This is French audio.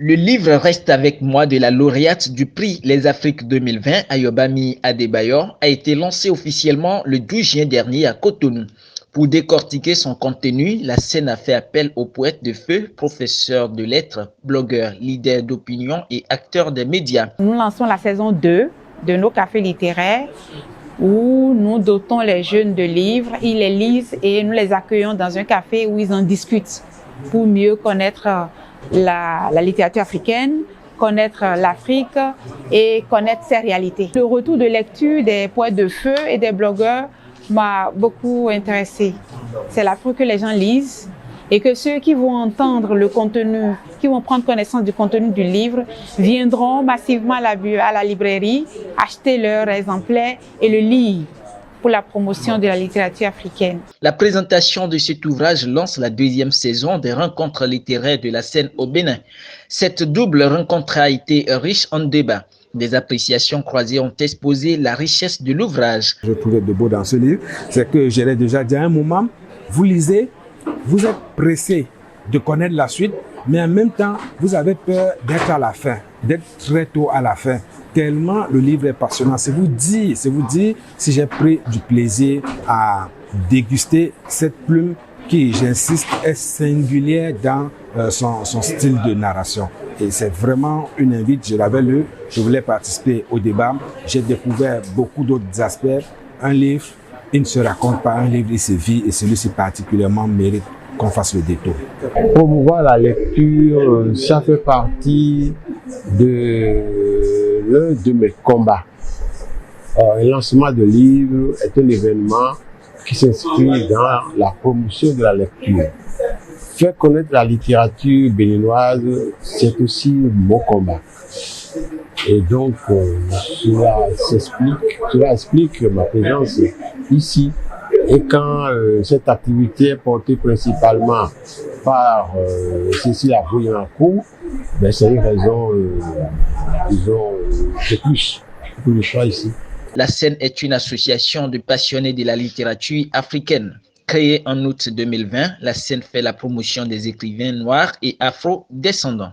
Le livre reste avec moi de la lauréate du prix Les Afriques 2020, Ayobami Adebayor, a été lancé officiellement le 12 juin dernier à Cotonou. Pour décortiquer son contenu, la scène a fait appel au poète de feu, professeur de lettres, blogueur, leader d'opinion et acteur des médias. Nous lançons la saison 2 de nos cafés littéraires où nous dotons les jeunes de livres, ils les lisent et nous les accueillons dans un café où ils en discutent pour mieux connaître la littérature africaine, connaître l'Afrique et connaître ses réalités. Le retour de lecture des poètes de feu et des blogueurs m'a beaucoup intéressée. C'est la preuve que les gens lisent et que ceux qui vont entendre le contenu, qui vont prendre connaissance du contenu du livre, viendront massivement à la librairie, acheter leur exemplaire et le lire pour la promotion de la littérature africaine. La présentation de cet ouvrage lance la deuxième saison des rencontres littéraires de la scène au Bénin. Cette double rencontre a été riche en débats. Des appréciations croisées ont exposé la richesse de l'ouvrage. Je trouvais de beau dans ce livre, c'est que je l'ai déjà dit à un moment, vous lisez, vous êtes pressé de connaître la suite, mais en même temps, vous avez peur d'être à la fin, d'être très tôt à la fin. Tellement le livre est passionnant. C'est vous dire si j'ai pris du plaisir à déguster cette plume qui, j'insiste, est singulière dans son style de narration. Et c'est vraiment une invite, je l'avais lu, je voulais participer au débat. J'ai découvert beaucoup d'autres aspects. Un livre, il ne se raconte pas, un livre, il se vit et celui-ci particulièrement mérite qu'on fasse le détour. Promouvoir la lecture, ça fait partie de l'un de mes combats. Le lancement de livres est un événement qui s'inscrit dans la promotion de la lecture. Faire connaître la littérature béninoise, c'est aussi mon combat. Et donc, cela explique ma présence ici. Et quand cette activité est portée principalement par Cécile Abouillancourt, ben c'est une raison, disons, de plus pour le choix ici. La scène est une association de passionnés de la littérature africaine. Créée en août 2020, la scène fait la promotion des écrivains noirs et afro-descendants.